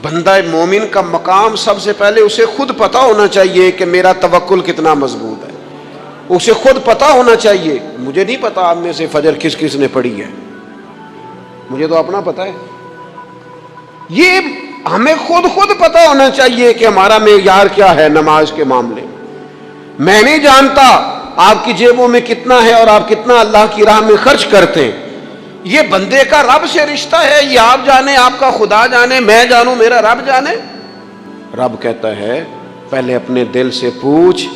بندہ مومن کا مقام سب سے پہلے اسے خود پتا ہونا چاہیے کہ میرا توکل کتنا مضبوط ہے. اسے خود پتا ہونا چاہیے. مجھے نہیں پتا آپ میں سے فجر کس کس نے پڑھی ہے, مجھے تو اپنا پتا ہے. یہ ہمیں خود پتا ہونا چاہیے کہ ہمارا معیار کیا ہے نماز کے معاملے میں. میں نہیں جانتا آپ کی جیبوں میں کتنا ہے اور آپ کتنا اللہ کی راہ میں خرچ کرتے ہیں. یہ بندے کا رب سے رشتہ ہے, یہ آپ جانے, آپ کا خدا جانے, میں جانوں, میرا رب جانے. رب کہتا ہے پہلے اپنے دل سے پوچھ.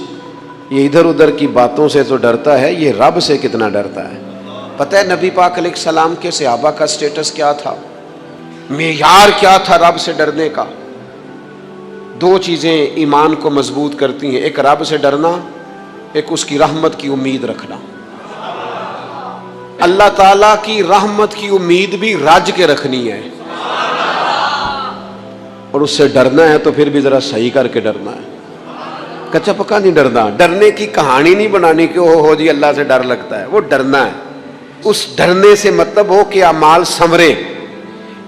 یہ ادھر ادھر کی باتوں سے تو ڈرتا ہے, یہ رب سے کتنا ڈرتا ہے. پتہ ہے نبی پاک علیہ السلام کے صحابہ کا سٹیٹس کیا تھا, معیار کیا تھا رب سے ڈرنے کا. دو چیزیں ایمان کو مضبوط کرتی ہیں, ایک رب سے ڈرنا, ایک اس کی رحمت کی امید رکھنا. اللہ تعالیٰ کی رحمت کی امید بھی رج کے رکھنی ہے, اور اس سے ڈرنا ہے تو پھر بھی ذرا صحیح کر کے ڈرنا ہے. کچا پکا نہیں ڈرنا. ڈرنے کی کہانی نہیں بنانی کہ ہو جی اللہ سے ڈر لگتا ہے, وہ ڈرنا ہے. اس ڈرنے سے مطلب ہو کہ اعمال سنورے,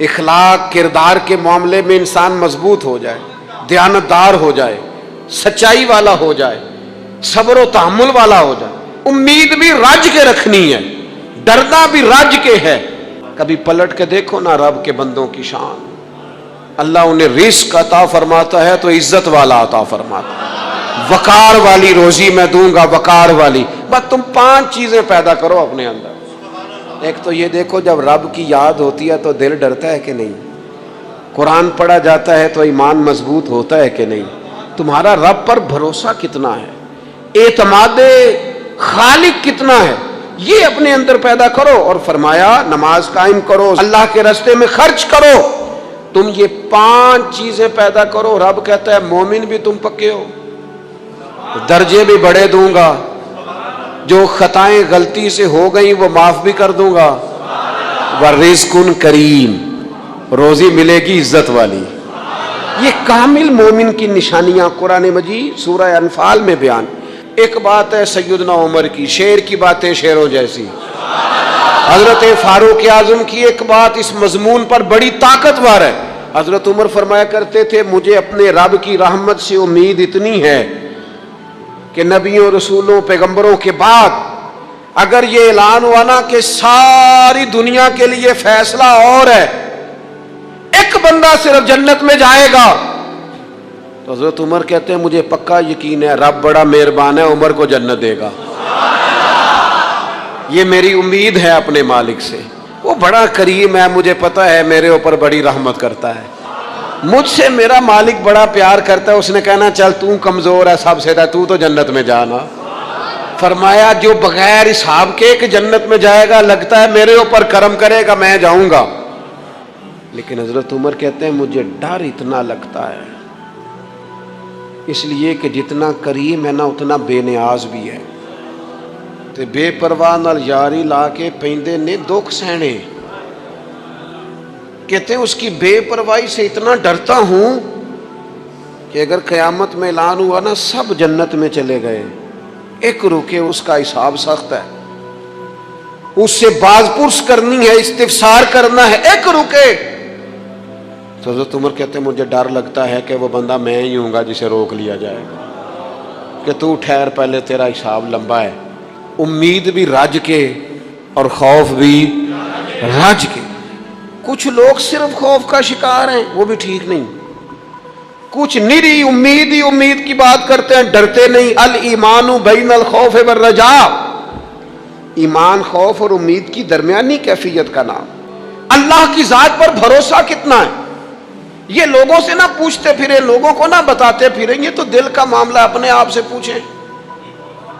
اخلاق کردار کے معاملے میں انسان مضبوط ہو جائے, دیانتدار ہو جائے, سچائی والا ہو جائے, صبر و تحمل والا ہو جائے. امید بھی رج کے رکھنی ہے, ڈرنا بھی رج کے ہے. کبھی پلٹ کے دیکھو نا رب کے بندوں کی شان. اللہ انہیں رزق عطا فرماتا ہے تو عزت والا عطا فرماتا ہے. وقار والی روزی میں دوں گا, وقار والی. بس تم 5 چیزیں پیدا کرو اپنے اندر. ایک تو یہ دیکھو جب رب کی یاد ہوتی ہے تو دل ڈرتا ہے کہ نہیں, قرآن پڑھا جاتا ہے تو ایمان مضبوط ہوتا ہے کہ نہیں, تمہارا رب پر بھروسہ کتنا ہے, اعتماد خالق کتنا ہے, یہ اپنے اندر پیدا کرو. اور فرمایا نماز قائم کرو, اللہ کے راستے میں خرچ کرو. تم یہ 5 چیزیں پیدا کرو, رب کہتا ہے مومن بھی تم پکے ہو, درجے بھی بڑے دوں گا, جو خطائیں غلطی سے ہو گئیں وہ معاف بھی کر دوں گا. ورزق کریم, روزی ملے گی عزت والی. یہ کامل مومن کی نشانیاں قرآن مجید سورہ انفال میں بیان. ایک بات ہے سیدنا عمر کی, شیر کی باتیں شیروں جیسی. حضرت فاروق اعظم کی ایک بات اس مضمون پر بڑی طاقتور ہے. حضرت عمر فرمایا کرتے تھے مجھے اپنے رب کی رحمت سے امید اتنی ہے کہ نبیوں, رسولوں, پیغمبروں کے بعد اگر یہ اعلان ہوا نا کہ ساری دنیا کے لیے فیصلہ اور ہے, ایک بندہ صرف جنت میں جائے گا, تو حضرت عمر کہتے ہیں مجھے پکا یقین ہے رب بڑا مہربان ہے, عمر کو جنت دے گا. یہ میری امید ہے اپنے مالک سے, وہ بڑا کریم ہے, مجھے پتا ہے میرے اوپر بڑی رحمت کرتا ہے, مجھ سے میرا مالک بڑا پیار کرتا ہے. اس نے کہنا چل تو کمزور ہے سب سے, تو تو جنت میں جانا. فرمایا جو بغیر حساب کے کہ جنت میں جائے گا, لگتا ہے میرے اوپر کرم کرے گا میں جاؤں گا. لیکن حضرت عمر کہتے ہیں مجھے ڈر اتنا لگتا ہے, اس لیے کہ جتنا کریم ہے نا اتنا بے نیاز بھی ہے. تے بے پرواہ نال یاری لا کے پیندے نے دکھ سہنے. کہتے ہیں اس کی بے پرواہی سے اتنا ڈرتا ہوں کہ اگر قیامت میں اعلان ہوا نا سب جنت میں چلے گئے, ایک رکے, اس کا حساب سخت ہے, اس سے باز پرس کرنی ہے, استفسار کرنا ہے, ایک رکے. تو حضرت عمر کہتے ہیں مجھے ڈر لگتا ہے کہ وہ بندہ میں ہی ہوں گا جسے روک لیا جائے گا, کہ تو ٹھہر پہلے تیرا حساب لمبا ہے. امید بھی رج کے اور خوف بھی رج کے. کچھ لوگ صرف خوف کا شکار ہیں, وہ بھی ٹھیک نہیں. کچھ نری امید ہی امید کی بات کرتے ہیں, ڈرتے نہیں. الایمان بین الخوف والرجاء, ایمان خوف اور امید کی درمیانی کیفیت کا نام. اللہ کی ذات پر بھروسہ کتنا ہے, یہ لوگوں سے نہ پوچھتے پھریں, لوگوں کو نہ بتاتے پھریں, یہ تو دل کا معاملہ. اپنے آپ سے پوچھیں,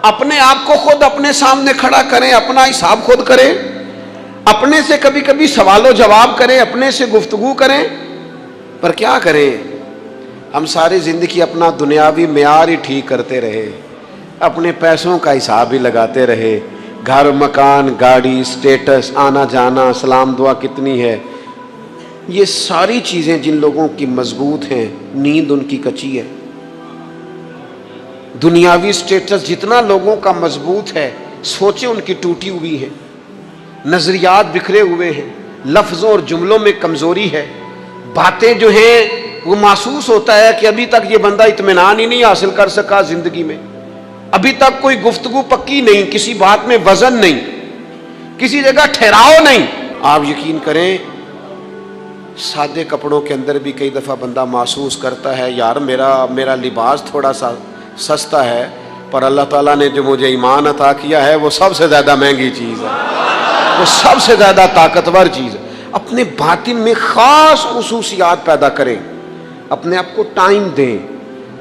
اپنے آپ کو خود اپنے سامنے کھڑا کریں, اپنا حساب خود کریں, اپنے سے کبھی کبھی سوال و جواب کریں, اپنے سے گفتگو کریں. پر کیا کریں, ہم ساری زندگی اپنا دنیاوی معیار ہی ٹھیک کرتے رہے, اپنے پیسوں کا حساب ہی لگاتے رہے, گھر مکان گاڑی سٹیٹس آنا جانا سلام دعا کتنی ہے. یہ ساری چیزیں جن لوگوں کی مضبوط ہیں نیند ان کی کچی ہے. دنیاوی سٹیٹس جتنا لوگوں کا مضبوط ہے سوچیں ان کی ٹوٹی ہوئی ہے, نظریات بکھرے ہوئے ہیں, لفظوں اور جملوں میں کمزوری ہے, باتیں جو ہیں وہ محسوس ہوتا ہے کہ ابھی تک یہ بندہ اطمینان ہی نہیں حاصل کر سکا زندگی میں، ابھی تک کوئی گفتگو پکی نہیں، کسی بات میں وزن نہیں، کسی جگہ ٹھہراؤ نہیں۔ آپ یقین کریں سادے کپڑوں کے اندر بھی کئی دفعہ بندہ محسوس کرتا ہے یار میرا لباس تھوڑا سا سستا ہے، پر اللہ تعالیٰ نے جو مجھے ایمان عطا کیا ہے وہ سب سے زیادہ مہنگی چیز ہے، وہ سب سے زیادہ طاقتور چیز ہے۔ اپنے باطن میں خاص خصوصیات پیدا کریں، اپنے آپ کو ٹائم دیں،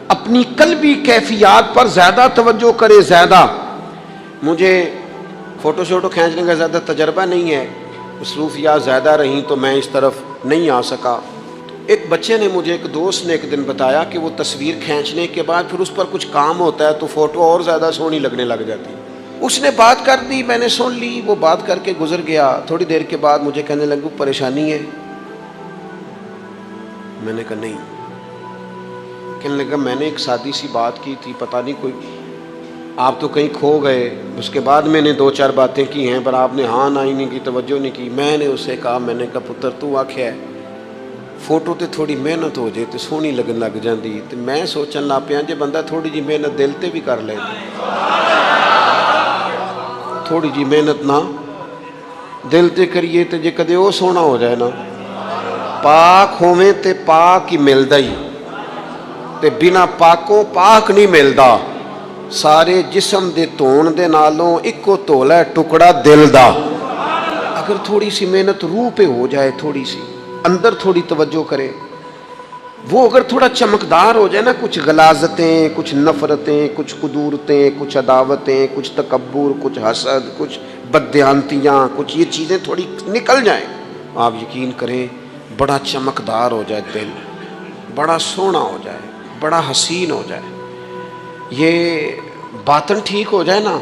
اپنی قلبی کیفیات پر زیادہ توجہ کریں۔ زیادہ مجھے فوٹو شوٹو کھینچنے کا زیادہ تجربہ نہیں ہے، مصروفیات زیادہ رہیں تو میں اس طرف نہیں آ سکا۔ ایک بچے نے مجھے، ایک دوست نے ایک دن بتایا کہ وہ تصویر کھینچنے کے بعد پھر اس پر کچھ کام ہوتا ہے تو فوٹو اور زیادہ سونی لگنے لگ جاتی۔ اس نے بات کر دی، میں نے سن لی، وہ بات کر کے گزر گیا۔ تھوڑی دیر کے بعد مجھے کہنے لگا پریشانی ہے؟ میں نے کہا نہیں۔ کہنے لگا میں نے ایک سادی سی بات کی تھی، پتہ نہیں کوئی آپ تو کہیں کھو گئے، اس کے بعد میں نے 2-4 باتیں کی ہیں پر آپ نے ہاں نہ ہی نہیں کی، توجہ نہیں کی۔ میں نے اسے کہا، میں نے کہا پتر تو آکھیا ہے فوٹو تے تھوڑی محنت ہو جائے تو سونی لگن لگ جاندی، تے میں سوچن لگ پیا جے بندہ تھوڑی جی محنت دل تے بھی کر لے، تھوڑی جی محنت نہ دل تے کریے تے جے کدے وہ سونا ہو جائے نا، پاک ہوویں تے پاک ہی ملدا ہی، تے بنا پاکوں پاک نہیں ملدا۔ سارے جسم دے تون دے نالوں اکو تولا ہے ٹکڑا دل دا۔ اگر تھوڑی سی محنت روح پہ ہو جائے، تھوڑی سی اندر تھوڑی توجہ کرے، وہ اگر تھوڑا چمکدار ہو جائے نا، کچھ غلاظتیں، کچھ نفرتیں، کچھ قدورتیں، کچھ عداوتیں، کچھ تکبر، کچھ حسد، کچھ بددیانتیاں، کچھ یہ چیزیں تھوڑی نکل جائیں، آپ یقین کریں بڑا چمکدار ہو جائے دل، بڑا سونا ہو جائے، بڑا حسین ہو جائے۔ یہ باطن ٹھیک ہو جائے نا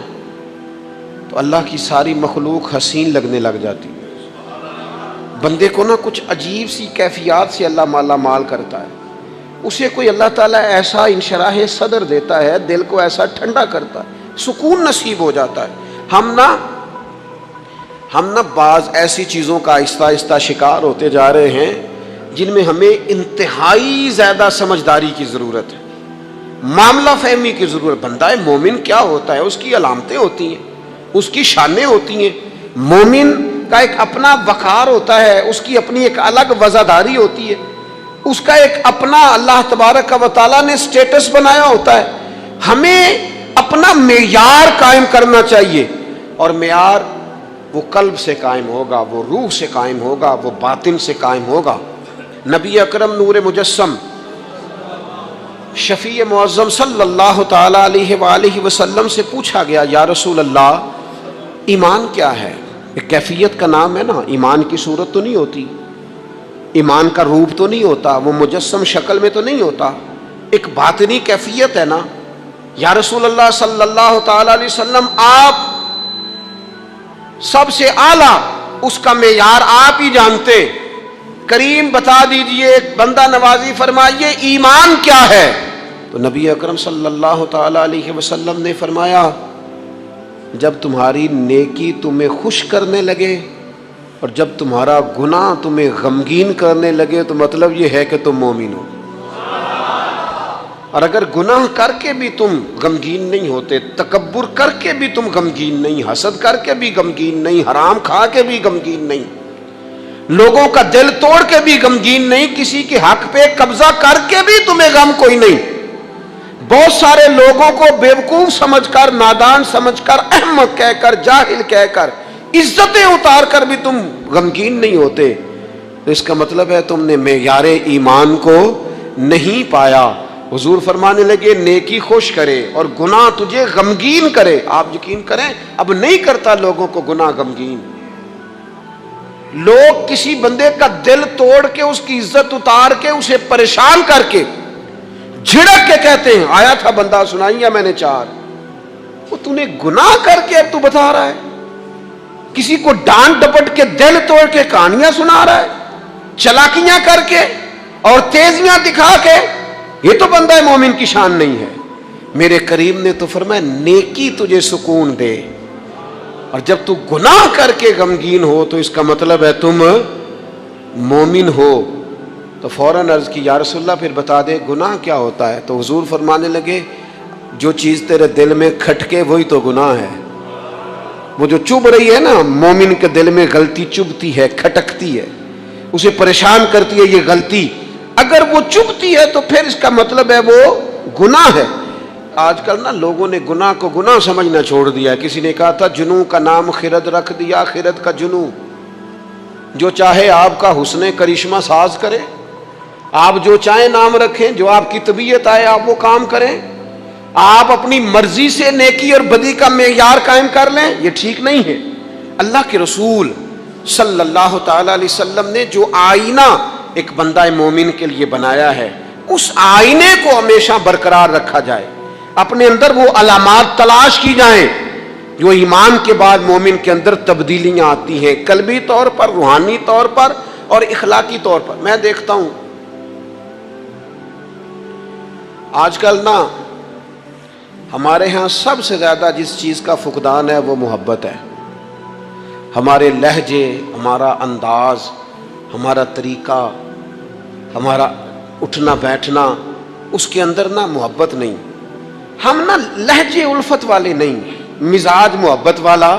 تو اللہ کی ساری مخلوق حسین لگنے لگ جاتی ہے۔ بندے کو نا کچھ عجیب سی کیفیات سے اللہ مالا مال کرتا ہے، اسے کوئی اللہ تعالیٰ ایسا انشراح صدر دیتا ہے، دل کو ایسا ٹھنڈا کرتا ہے، سکون نصیب ہو جاتا ہے۔ ہم نا بعض ایسی چیزوں کا آہستہ آہستہ شکار ہوتے جا رہے ہیں جن میں ہمیں انتہائی زیادہ سمجھداری کی ضرورت ہے، معاملہ فہمی کی ضرورت۔ بندہ مومن کیا ہوتا ہے، اس کی علامتیں ہوتی ہیں، اس کی شانیں ہوتی ہیں۔ مومن کا ایک اپنا وقار ہوتا ہے، اس کی اپنی ایک الگ وزاداری ہوتی ہے، اس کا ایک اپنا اللہ تبارک و تعالیٰ نے سٹیٹس بنایا ہوتا ہے۔ ہمیں اپنا معیار قائم کرنا چاہیے، اور معیار وہ قلب سے قائم ہوگا، وہ روح سے قائم ہوگا، وہ باطن سے قائم ہوگا۔ نبی اکرم نور مجسم شفیع معظم صلی اللہ تعالیٰ علیہ وآلہ وسلم سے پوچھا گیا، یا رسول اللہ ایمان کیا ہے؟ ایک کیفیت کا نام ہے نا، ایمان کی صورت تو نہیں ہوتی، ایمان کا روپ تو نہیں ہوتا، وہ مجسم شکل میں تو نہیں ہوتا، ایک باطنی کیفیت ہے نا۔ یا رسول اللہ صلی اللہ تعالیٰ علیہ وسلم آپ سب سے اعلیٰ، اس کا معیار آپ ہی جانتے، کریم بتا دیجئے، بندہ نوازی فرمائیے ایمان کیا ہے؟ تو نبی اکرم صلی اللہ تعالیٰ علیہ وسلم نے فرمایا، جب تمہاری نیکی تمہیں خوش کرنے لگے اور جب تمہارا گناہ تمہیں غمگین کرنے لگے، تو مطلب یہ ہے کہ تم مومن ہو۔ اور اگر گناہ کر کے بھی تم غمگین نہیں ہوتے، تکبر کر کے بھی تم غمگین نہیں، حسد کر کے بھی غمگین نہیں، حرام کھا کے بھی غمگین نہیں، لوگوں کا دل توڑ کے بھی غمگین نہیں، کسی کے حق پہ قبضہ کر کے بھی تمہیں غم کوئی نہیں، بہت سارے لوگوں کو بیوقوف سمجھ کر، نادان سمجھ کر، احمق کہہ کر، جاہل کہہ کر، عزتیں اتار کر بھی تم غمگین نہیں ہوتے، تو اس کا مطلب ہے تم نے معیار ایمان کو نہیں پایا۔ حضور فرمانے لگے نیکی خوش کرے اور گناہ تجھے غمگین کرے۔ آپ یقین کریں اب نہیں کرتا لوگوں کو گناہ غمگین۔ لوگ کسی بندے کا دل توڑ کے، اس کی عزت اتار کے، اسے پریشان کر کے، جھڑک کے کہتے ہیں، آیا تھا بندہ سنائیا میں نے 4، وہ تو نے گناہ کر کے اب تو بتا رہا ہے، کسی کو ڈانٹ ڈپٹ کے دل توڑ کے کہانیاں سنا رہا ہے، چلاکیاں کر کے اور تیزیاں دکھا کے، یہ تو بندہ مومن کی شان نہیں ہے۔ میرے کریم نے تو فرمایا نیکی تجھے سکون دے، اور جب تو گناہ کر کے غمگین ہو تو اس کا مطلب ہے تم مومن ہو۔ تو فوراً عرض کی یا رسول اللہ پھر بتا دے گناہ کیا ہوتا ہے؟ تو حضور فرمانے لگے جو چیز تیرے دل میں کھٹکے وہی تو گناہ ہے۔ وہ جو چبھ رہی ہے نا، مومن کے دل میں غلطی چبھتی ہے، کھٹکتی ہے، اسے پریشان کرتی ہے یہ غلطی، اگر وہ چبھتی ہے تو پھر اس کا مطلب ہے وہ گناہ ہے۔ آج کل نا لوگوں نے گناہ کو گناہ سمجھنا چھوڑ دیا ہے۔ کسی نے کہا تھا جنوں کا نام خرد رکھ دیا، خرد کا جنوں۔ جو چاہے آپ کا حسن کرشمہ ساز کرے، آپ جو چاہیں نام رکھیں، جو آپ کی طبیعت آئے آپ وہ کام کریں، آپ اپنی مرضی سے نیکی اور بدی کا معیار قائم کر لیں، یہ ٹھیک نہیں ہے۔ اللہ کے رسول صلی اللہ تعالی علیہ وسلم نے جو آئینہ ایک بندہ مومن کے لیے بنایا ہے، اس آئینے کو ہمیشہ برقرار رکھا جائے، اپنے اندر وہ علامات تلاش کی جائیں جو ایمان کے بعد مومن کے اندر تبدیلیاں آتی ہیں، قلبی طور پر، روحانی طور پر اور اخلاقی طور پر۔ میں دیکھتا ہوں آج کل نا ہمارے ہاں سب سے زیادہ جس چیز کا فقدان ہے وہ محبت ہے۔ ہمارے لہجے، ہمارا انداز، ہمارا طریقہ، ہمارا اٹھنا بیٹھنا، اس کے اندر نا محبت نہیں۔ ہم نا لہجے الفت والے نہیں، مزاج محبت والا۔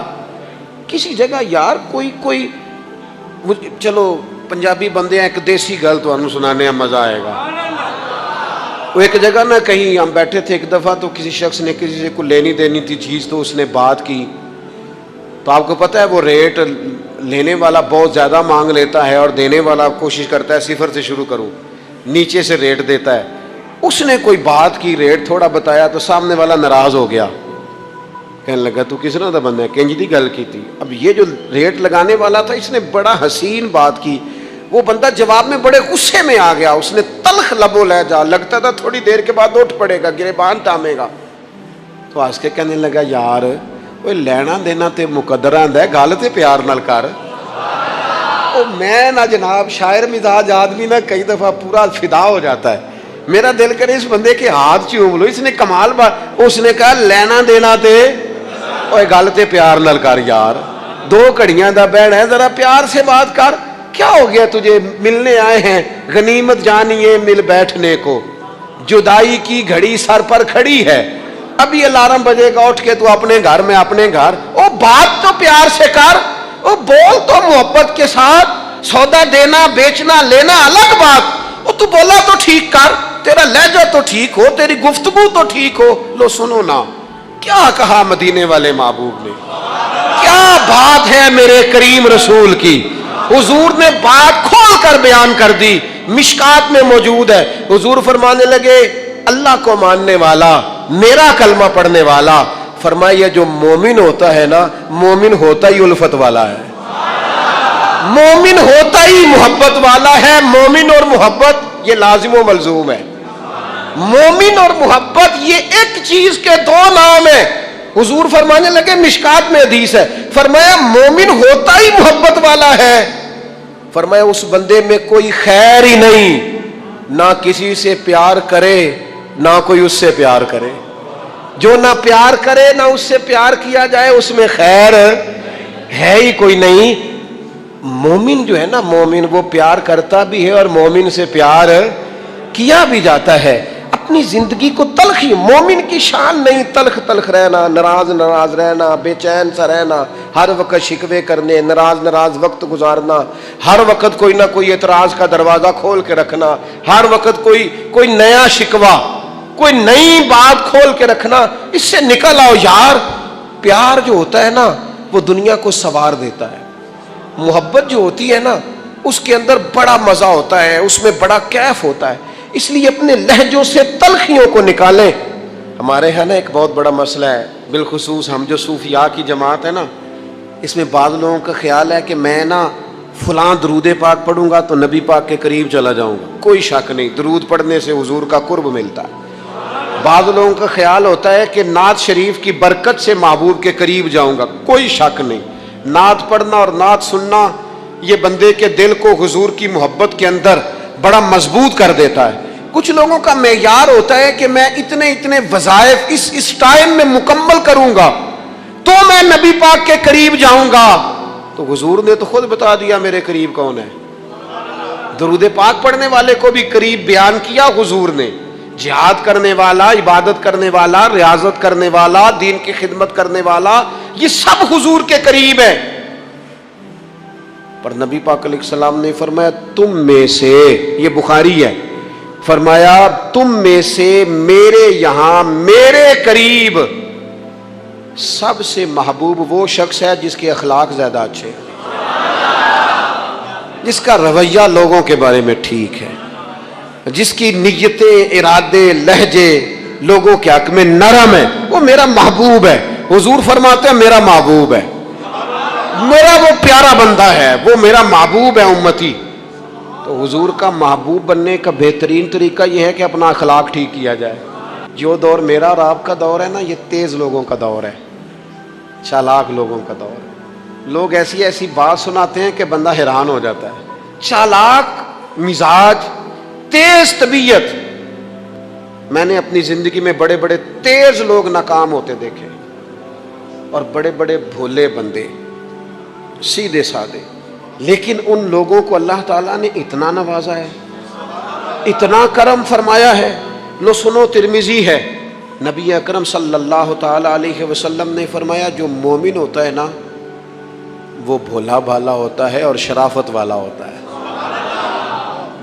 کسی جگہ یار کوئی چلو پنجابی بندے ہیں، ایک دیسی گل تو سنانے میں مزہ آئے گا۔ وہ ایک جگہ نا کہیں ہم بیٹھے تھے ایک دفعہ، تو کسی شخص نے کسی سے کوئی لینی دینی تھی چیز، تو اس نے بات کی، تو آپ کو پتہ ہے وہ ریٹ لینے والا بہت زیادہ مانگ لیتا ہے اور دینے والا کوشش کرتا ہے صفر سے شروع کروں، نیچے سے ریٹ دیتا ہے۔ اس نے کوئی بات کی، ریٹ تھوڑا بتایا، تو سامنے والا ناراض ہو گیا، کہنے لگا تو کس طرح دا بندہ ہے، کنج دی گل کی تھی۔ اب یہ جو ریٹ لگانے والا تھا اس نے بڑا حسین بات کی، وہ بندہ جواب میں بڑے غصے میں آ گیا، اس نے تلخ لبو لہجہ، لگتا تھا تھوڑی دیر کے بعد اٹھ پڑے گا، گریبان تامے گا۔ تو ہنس کے کہنے لگا یار وہ لینا دینا تے مقدر آندا ہے، گل تے پیار نال کر۔ او میں نہ جناب شاعر مزاج آدمی نہ کئی دفعہ پورا فدا ہو جاتا ہے، میرا دل کرے اس بندے کے ہاتھ چوم لو، اس نے کمال بات، اس نے کہا لینا دینا تے اوے گل تے پیار نال کر یار، دو گھڑیاں دا بہن ہے، ذرا پیار سے بات کر، کیا ہو گیا تجھے؟ ملنے آئے ہیں، غنیمت جانیے مل بیٹھنے کو، جدائی کی گھڑی سر پر کھڑی ہے، ابھی الارم بجے گا اٹھ کے تو اپنے گھر میں اپنے گھر، او بات تو پیار سے کر، او بول تو محبت کے ساتھ، سودا دینا بیچنا لینا الگ بات، او تو بولا تو ٹھیک کر، تیرا لہجہ تو ٹھیک ہو، تیری گفتگو تو ٹھیک ہو۔ لو سنو نا کیا کہا مدینے والے محبوب نے، کیا بات ہے میرے کریم رسول کی، حضور نے بات کھول کر بیان کر دی، مشکات میں موجود ہے۔ حضور فرمانے لگے اللہ کو ماننے والا، میرا کلمہ پڑھنے والا، فرمایا جو مومن ہوتا ہے نا، مومن ہوتا ہی الفت والا ہے، مومن ہوتا ہی محبت والا ہے۔ مومن اور محبت یہ لازم و ملزوم ہے، مومن اور محبت یہ ایک چیز کے دو نام ہیں۔ حضور فرمانے لگے مشکات میں حدیث ہے، فرمایا مومن ہوتا ہی محبت والا ہے، فرمایا اس بندے میں کوئی خیر ہی نہیں، نہ کسی سے پیار کرے نہ کوئی اس سے پیار کرے، جو نہ پیار کرے نہ اس سے پیار کیا جائے اس میں خیر ہے ہی کوئی نہیں۔ مومن جو ہے نا، مومن وہ پیار کرتا بھی ہے اور مومن سے پیار کیا بھی جاتا ہے۔ اپنی زندگی کو تلخی، مومن کی شان نہیں تلخ تلخ رہنا، ناراض رہنا، بے چین سا رہنا، ہر وقت شکوے کرنے، ناراض وقت گزارنا، ہر وقت کوئی نہ کوئی اعتراض کا دروازہ کھول کے رکھنا، ہر وقت کوئی نیا شکوہ، کوئی نئی بات کھول کے رکھنا، اس سے نکل آؤ یار۔ پیار جو ہوتا ہے نا وہ دنیا کو سنوار دیتا ہے، محبت جو ہوتی ہے نا اس کے اندر بڑا مزہ ہوتا ہے، اس میں بڑا کیف ہوتا ہے۔ اس لیے اپنے لہجوں سے تلخیوں کو نکالیں۔ ہمارے ہاں نا ایک بہت بڑا مسئلہ ہے، بالخصوص ہم جو صوفیاء کی جماعت ہے نا، اس میں بعض لوگوں کا خیال ہے کہ میں نا فلاں درود پاک پڑھوں گا تو نبی پاک کے قریب چلا جاؤں گا۔ کوئی شک نہیں، درود پڑھنے سے حضور کا قرب ملتا ہے۔ بعض لوگوں کا خیال ہوتا ہے کہ نعت شریف کی برکت سے محبوب کے قریب جاؤں گا۔ کوئی شک نہیں، نعت پڑھنا اور نعت سننا یہ بندے کے دل کو حضور کی محبت کے اندر بڑا مضبوط کر دیتا ہے۔ کچھ لوگوں کا معیار ہوتا ہے کہ میں اتنے وظائف اس ٹائم میں مکمل کروں گا تو میں نبی پاک کے قریب جاؤں گا۔ تو حضور نے تو خود بتا دیا میرے قریب کون ہے، درود پاک پڑھنے والے کو بھی قریب بیان کیا حضور نے. جہاد کرنے والا, عبادت کرنے والا, ریاضت کرنے والا, دین کی خدمت کرنے والا, یہ سب حضور کے قریب ہے. پر نبی پاک علیہ السلام نے فرمایا تم میں سے, یہ بخاری ہے, فرمایا تم میں سے میرے یہاں میرے قریب سب سے محبوب وہ شخص ہے جس کے اخلاق زیادہ اچھے ہیں, جس کا رویہ لوگوں کے بارے میں ٹھیک ہے, جس کی نیتیں, ارادے, لہجے لوگوں کے حق میں نرم ہے, وہ میرا محبوب ہے. حضور فرماتے ہیں میرا محبوب ہے, میرا وہ پیارا بندہ ہے, وہ میرا محبوب ہے امتی. تو حضور کا محبوب بننے کا بہترین طریقہ یہ ہے کہ اپنا اخلاق ٹھیک کیا جائے. جو دور میرا اور آپ کا دور ہے نا, یہ تیز لوگوں کا دور ہے, چالاک لوگوں کا دور ہے. لوگ ایسی ایسی بات سناتے ہیں کہ بندہ حیران ہو جاتا ہے. چالاک مزاج, تیز طبیعت. میں نے اپنی زندگی میں بڑے بڑے تیز لوگ ناکام ہوتے دیکھے, اور بڑے بڑے بھولے بندے سیدھے سادے. لیکن ان لوگوں کو اللہ تعالیٰ نے اتنا نوازا ہے, اتنا کرم فرمایا ہے. لو سنو, ترمذی ہے, نبی اکرم صلی اللہ تعالی علیہ وسلم نے فرمایا جو مومن ہوتا ہے نا وہ بھولا بھالا ہوتا ہے اور شرافت والا ہوتا ہے.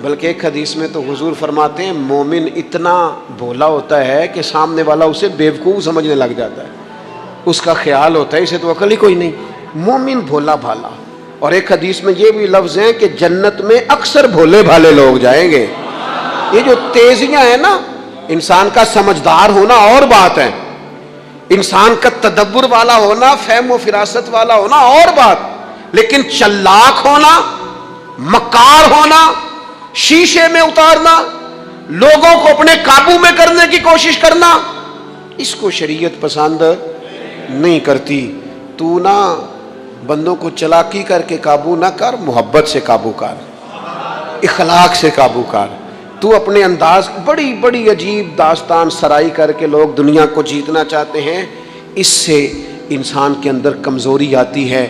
بلکہ ایک حدیث میں تو حضور فرماتے ہیں مومن اتنا بھولا ہوتا ہے کہ سامنے والا اسے بیوقوف سمجھنے لگ جاتا ہے, اس کا خیال ہوتا ہے اسے تو عقل ہی کوئی نہیں. مومن بھولا بھالا. اور ایک حدیث میں یہ بھی لفظ ہیں کہ جنت میں اکثر بھولے بھالے لوگ جائیں گے. یہ جو تیزیاں ہیں نا, انسان کا سمجھدار ہونا اور بات ہے, انسان کا تدبر والا ہونا, فہم و فراست والا ہونا اور بات, لیکن چلاک ہونا, مکار ہونا, شیشے میں اتارنا, لوگوں کو اپنے قابو میں کرنے کی کوشش کرنا, اس کو شریعت پسند نہیں کرتی. تو نہ بندوں کو چلاکی کر کے قابو نہ کر, محبت سے قابو کر, اخلاق سے قابو کر. تو اپنے انداز, بڑی بڑی عجیب داستان سرائی کر کے لوگ دنیا کو جیتنا چاہتے ہیں, اس سے انسان کے اندر کمزوری آتی ہے.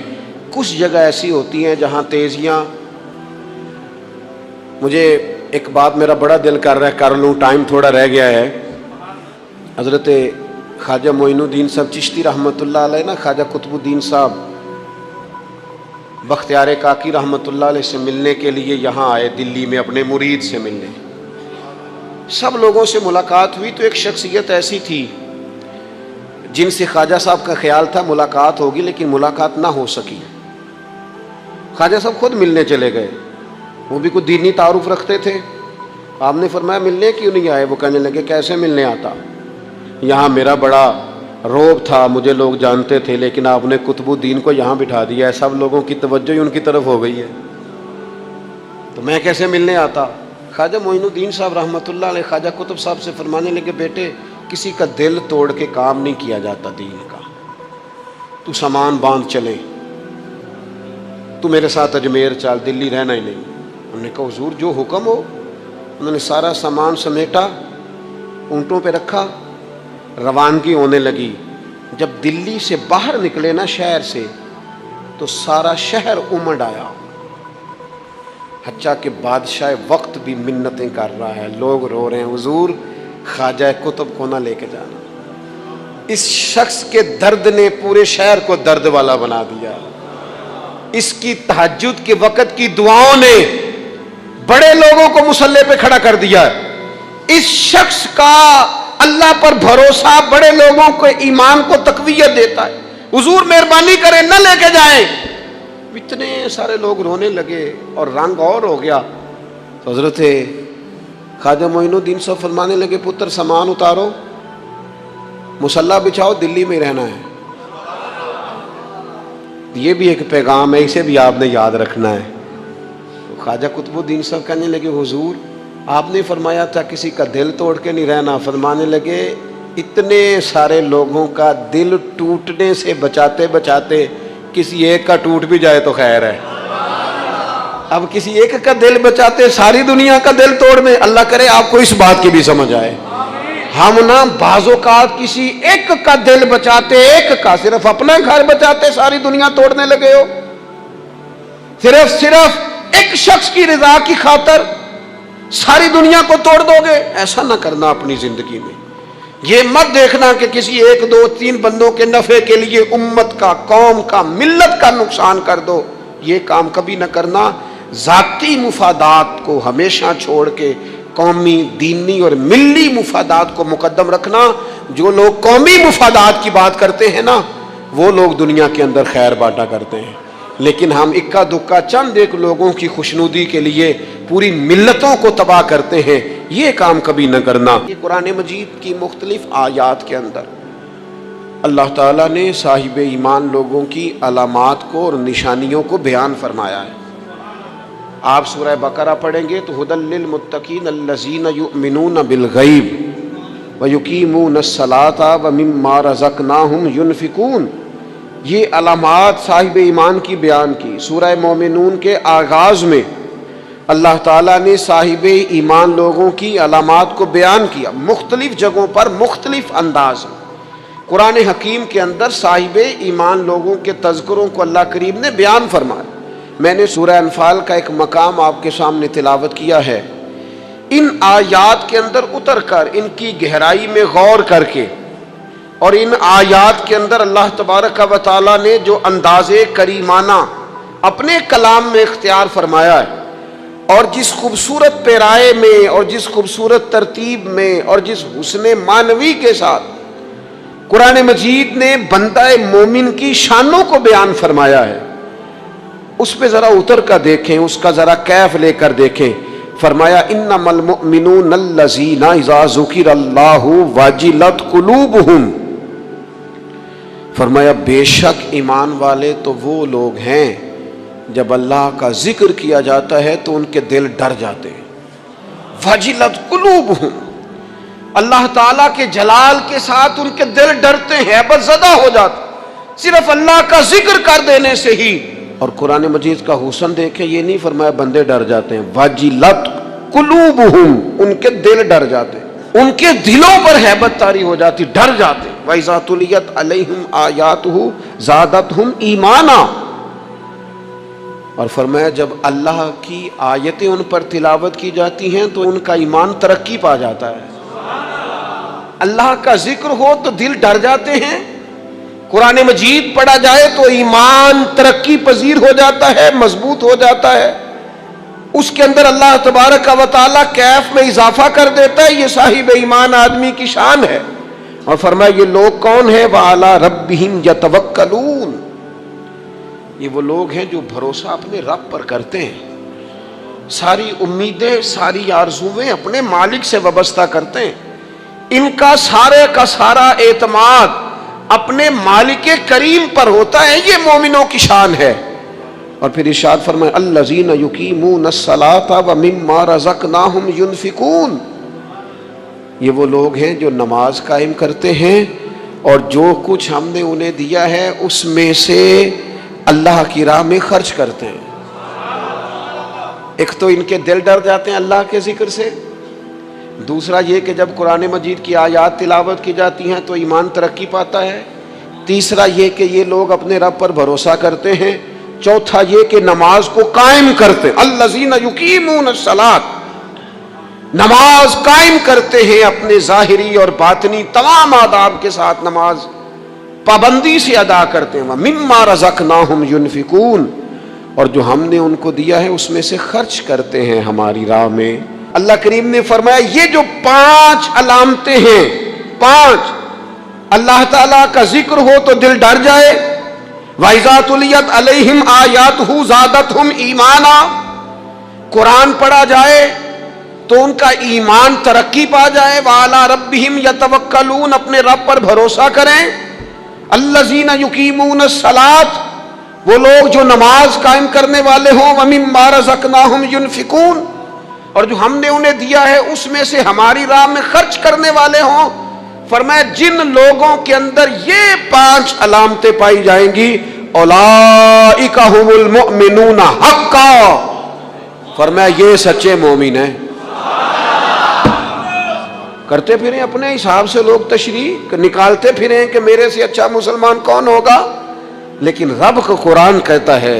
کچھ جگہ ایسی ہوتی ہیں جہاں تیزیاں. مجھے ایک بات میرا بڑا دل کر رہا ہے, کر لوں, ٹائم تھوڑا رہ گیا ہے. حضرت خواجہ معین الدین صاحب چشتی رحمۃ اللہ علیہ نا, خواجہ قطب الدین صاحب بختیار کاکی رحمۃ اللہ علیہ سے ملنے کے لیے یہاں آئے دلی میں, اپنے مرید سے ملنے. سب لوگوں سے ملاقات ہوئی تو ایک شخصیت ایسی تھی جن سے خواجہ صاحب کا خیال تھا ملاقات ہوگی, لیکن ملاقات نہ ہو سکی. خواجہ صاحب خود ملنے چلے گئے, وہ بھی کوئی دینی تعارف رکھتے تھے. آپ نے فرمایا ملنے کیوں نہیں آئے؟ وہ کہنے لگے کیسے ملنے آتا, یہاں میرا بڑا روب تھا, مجھے لوگ جانتے تھے, لیکن آپ نے قطب الدین کو یہاں بٹھا دیا ہے, سب لوگوں کی توجہ ہی ان کی طرف ہو گئی ہے, تو میں کیسے ملنے آتا. خواجہ معین الدین صاحب رحمۃ اللہ علیہ خواجہ قطب صاحب سے فرمانے لگے بیٹے کسی کا دل توڑ کے کام نہیں کیا جاتا دین کا, تو سامان باندھ چلے, تو میرے ساتھ اجمیر چل, دلی رہنا ہی نہیں. ہم نے کہا حضور جو حکم ہو. انہوں نے سارا سامان سمیٹا, اونٹوں پہ رکھا, روانگی ہونے لگی. جب دلی سے باہر نکلے نا شہر سے, تو سارا شہر امڑ آیا, حتیٰ کہ بادشاہ وقت بھی منتیں کر رہا ہے, لوگ رو رہے ہیں حضور خواجہ قطب کو نہ لے کے جانا. اس شخص کے درد نے پورے شہر کو درد والا بنا دیا. اس کی تہجد کے وقت کی دعاؤں نے بڑے لوگوں کو مصلی پہ کھڑا کر دیا. اس شخص کا اللہ پر بھروسہ بڑے لوگوں کو ایمان کو تقویت دیتا ہے. حضور مہربانی کریں نہ لے کے جائیں. اتنے سارے لوگ رونے لگے اور رنگ اور ہو گیا. تو حضرت خواجہ معین الدین صاحب فرمانے لگے پتر سامان اتارو, مصلی بچھاؤ, دلی میں رہنا ہے. یہ بھی ایک پیغام ہے, اسے بھی آپ نے یاد رکھنا ہے. خواجہ قطب الدین صاحب کہنے لگے حضور آپ نے فرمایا تھا کسی کا دل توڑ کے نہیں رہنا. فرمانے لگے اتنے سارے لوگوں کا دل ٹوٹنے سے بچاتے بچاتے کسی ایک کا ٹوٹ بھی جائے تو خیر ہے. اب کسی ایک کا دل بچاتے ساری دنیا کا دل توڑ میں, اللہ کرے آپ کو اس بات کی بھی سمجھ آئے. ہم نا بعض اوقات کسی ایک کا دل بچاتے, ایک کا, صرف اپنا گھر بچاتے ساری دنیا توڑنے لگے ہو. صرف ایک شخص کی رضا کی خاطر ساری دنیا کو توڑ دو گے؟ ایسا نہ کرنا اپنی زندگی میں. یہ مت دیکھنا کہ کسی ایک دو تین بندوں کے نفع کے لیے امت کا، قوم کا، ملت کا نقصان کر دو. یہ کام کبھی نہ کرنا. ذاتی مفادات کو ہمیشہ چھوڑ کے قومی، دینی اور ملی مفادات کو مقدم رکھنا. جو لوگ قومی مفادات کی بات کرتے ہیں نا، وہ لوگ دنیا کے اندر خیر بانٹا کرتے ہیں، لیکن ہم اکا دکا چند ایک لوگوں کی خوشنودی کے لیے پوری ملتوں کو تباہ کرتے ہیں. یہ کام کبھی نہ کرنا. یہ قرآن مجید کی مختلف آیات کے اندر اللہ تعالیٰ نے صاحب ایمان لوگوں کی علامات کو اور نشانیوں کو بیان فرمایا ہے. آپ سورہ بقرہ پڑھیں گے تو ھدی للمتقین الذین یؤمنون بالغیب ویقیمون الصلاۃ ومما رزقناہم ینفقون. یہ علامات صاحب ایمان کی بیان کی. سورہ مومنون کے آغاز میں اللہ تعالیٰ نے صاحب ایمان لوگوں کی علامات کو بیان کیا، مختلف جگہوں پر مختلف انداز میں. قرآن حکیم کے اندر صاحب ایمان لوگوں کے تذکروں کو اللہ کریم نے بیان فرمایا. میں نے سورہ انفال کا ایک مقام آپ کے سامنے تلاوت کیا ہے. ان آیات کے اندر اتر کر ان کی گہرائی میں غور کر کے اور ان آیات کے اندر اللہ تبارک و تعالیٰ نے جو انداز کریمانہ اپنے کلام میں اختیار فرمایا ہے، اور جس خوبصورت پیرائے میں اور جس خوبصورت ترتیب میں اور جس حسن معنوی کے ساتھ قرآن مجید نے بندہ مومن کی شانوں کو بیان فرمایا ہے، اس پہ ذرا اتر کر دیکھیں، اس کا ذرا کیف لے کر دیکھیں. فرمایا انما المؤمنون الذین اذا ذکر اللہ وجلت قلوبہم. فرمایا بے شک ایمان والے تو وہ لوگ ہیں جب اللہ کا ذکر کیا جاتا ہے تو ان کے دل ڈر جاتے ہیں. وجلت قلوبہم، اللہ تعالیٰ کے جلال کے ساتھ ان کے دل ڈرتے ہیں، ہیبت زدہ ہو جاتے صرف اللہ کا ذکر کر دینے سے ہی. اور قرآن مجید کا حسن دیکھیں، یہ نہیں فرمایا بندے ڈر جاتے ہیں، وجلت قلوبہم، ان کے دل ڈر جاتے ہیں، ان کے دلوں پر ہیبت طاری ہو جاتی، ڈر جاتے ہیں. وَإِذَا تُلِيَتْ عَلَيْهِمْ آيَاتُهُ زَادَتْهُمْ ایمانا. اور فرمایا جب اللہ کی آیتیں ان پر تلاوت کی جاتی ہیں تو ان کا ایمان ترقی پا جاتا ہے. اللہ کا ذکر ہو تو دل ڈر جاتے ہیں، قرآن مجید پڑھا جائے تو ایمان ترقی پذیر ہو جاتا ہے، مضبوط ہو جاتا ہے. اس کے اندر اللہ تبارک و تعالیٰ کیف میں اضافہ کر دیتا ہے. یہ صاحب ایمان آدمی کی شان ہے. اور فرمایا یہ لوگ کون ہیں؟ وَعَلَىٰ رَبِّهِمْ يَتَوَكَّلُونَ. یہ وہ لوگ ہیں جو بھروسہ اپنے رب پر کرتے ہیں، ساری امیدیں، ساری آرزویں اپنے مالک سے وابستہ کرتے ہیں. ان کا سارے کا سارا اعتماد اپنے مالک کریم پر ہوتا ہے. یہ مومنوں کی شان ہے. اور پھر ارشاد فرمائے الذین یقیمون الصلاۃ ومما رزقناہم ینفقون. یہ وہ لوگ ہیں جو نماز قائم کرتے ہیں اور جو کچھ ہم نے انہیں دیا ہے اس میں سے اللہ کی راہ میں خرچ کرتے ہیں. ایک تو ان کے دل ڈر جاتے ہیں اللہ کے ذکر سے، دوسرا یہ کہ جب قرآن مجید کی آیات تلاوت کی جاتی ہیں تو ایمان ترقی پاتا ہے، تیسرا یہ کہ یہ لوگ اپنے رب پر بھروسہ کرتے ہیں، چوتھا یہ کہ نماز کو قائم کرتے ہیں. الذین یقیمون الصلاۃ، نماز قائم کرتے ہیں، اپنے ظاہری اور باطنی تمام آداب کے ساتھ نماز پابندی سے ادا کرتے ہیں. وَمِمَّا رَزَقْنَاهُمْ يُنْفِقُونَ، اور جو ہم نے ان کو دیا ہے اس میں سے خرچ کرتے ہیں ہماری راہ میں. اللہ کریم نے فرمایا یہ جو 5 علامتیں ہیں، 5 اللہ تعالیٰ کا ذکر ہو تو دل ڈر جائے، وَإِذَا تُلِيَتْ عَلَيْهِمْ آيَاتُهُ زَادَتْهُمْ ایمانا، قرآن پڑھا جائے تو ان کا ایمان ترقی پا جائے. وَعَلَىٰ رَبِّهِمْ يَتَوَكَّلُونَ، اپنے رب پر بھروسہ کریں. الذین یقیمون الصلاۃ، وہ لوگ جو نماز قائم کرنے والے ہوں. وَمِمَّا رَزَقْنَاهُمْ يُنْفِقُونَ، اور جو ہم نے انہیں دیا ہے اس میں سے ہماری راہ میں خرچ کرنے والے ہوں. فرمایا جن لوگوں کے اندر یہ 5 علامتیں پائی جائیں گی اولئک ھم المؤمنون حقا، فرمایا یہ سچے مومن ہیں. کرتے پھریں اپنے حساب سے لوگ تشریح نکالتے پھریں کہ میرے سے اچھا مسلمان کون ہوگا، لیکن رب کا قرآن کہتا ہے